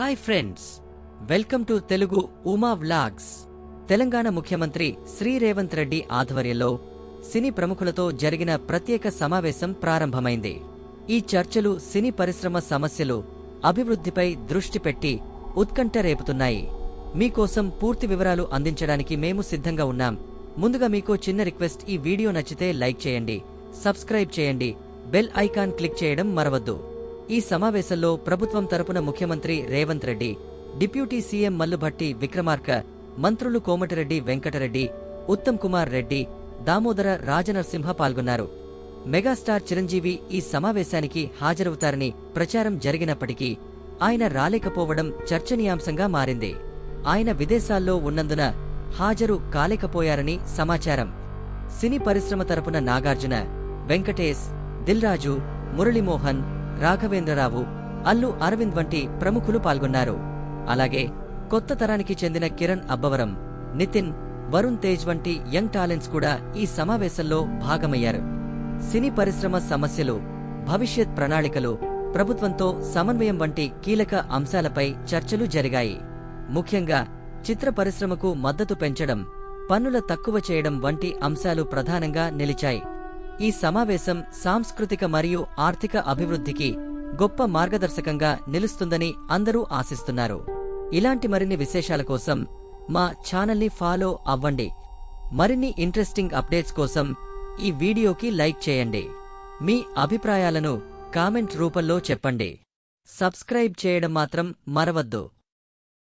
Hi friends, welcome to Telugu Uma vlogs. Telangana ముఖ్యమంత్రి శ్రీ రేవంత్ రెడ్డి ఆధ్వర్యంలో సినీ ప్రముఖులతో జరిగిన ప్రత్యేక సమావేశం ప్రారంభమైంది. ఈ చర్చలు సినీ పరిశ్రమ సమస్యలు, అభివృద్ధిపై దృష్టి పెట్టి ఉత్కంఠ రేపుతున్నాయి. మీకోసం పూర్తి వివరాలు అందించడానికి మేము సిద్ధంగా ఉన్నాం. ముందుగా మీకో చిన్న రిక్వెస్ట్, ఈ వీడియో నచ్చితే లైక్ చేయండి, సబ్స్క్రైబ్ చేయండి, బెల్ ఐకాన్ క్లిక్ చేయడం మరవద్దు. ఈ సమావేశంలో ప్రభుత్వం తరపున ముఖ్యమంత్రి రేవంత్ రెడ్డి, డిప్యూటీ సీఎం మల్లుభట్టి విక్రమార్క, మంత్రులు కోమటిరెడ్డి వెంకటరెడ్డి, ఉత్తమ్ కుమార్ రెడ్డి, దామోదర రాజనరసింహ పాల్గొన్నారు. మెగాస్టార్ చిరంజీవి ఈ సమావేశానికి హాజరవుతారని ప్రచారం జరిగినప్పటికీ ఆయన రాలేకపోవడం చర్చనీయాంశంగా మారింది. ఆయన విదేశాల్లో ఉన్నందున హాజరు కాలేకపోయారని సమాచారం. సినీ పరిశ్రమ తరపున నాగార్జున, వెంకటేశ్, దిల్ రాజు, మురళీమోహన్, రాఘవేంద్రరావు, అల్లు అరవింద్ వంటి ప్రముఖులు పాల్గొన్నారు. అలాగే కొత్త తరానికి చెందిన కిరణ్ అబ్బవరం, నితిన్, వరుణ్ తేజ్ వంటి యంగ్ టాలెంట్స్ కూడా ఈ సమావేశంలో భాగమయ్యారు. సినీ పరిశ్రమ సమస్యలు, భవిష్యత్ ప్రణాళికలు, ప్రభుత్వంతో సమన్వయం వంటి కీలక అంశాలపై చర్చలు జరిగాయి. ముఖ్యంగా చిత్ర పరిశ్రమకు మద్దతు పెంచడం, పన్నుల తక్కువ చేయడం వంటి అంశాలు ప్రధానంగా నిలిచాయి. ఈ సమావేశం సాంస్కృతిక మరియు ఆర్థిక అభివృద్ధికి గొప్ప మార్గదర్శకంగా నిలుస్తుందని అందరూ ఆశిస్తున్నారు. ఇలాంటి మరిన్ని విశేషాల కోసం మా ఛానల్ని ఫాలో అవ్వండి. మరిన్ని ఇంట్రెస్టింగ్ అప్డేట్స్ కోసం ఈ వీడియోకి లైక్ చేయండి. మీ అభిప్రాయాలను కామెంట్ రూపంలో చెప్పండి. సబ్స్క్రైబ్ చేయడం మాత్రం మరవద్దు.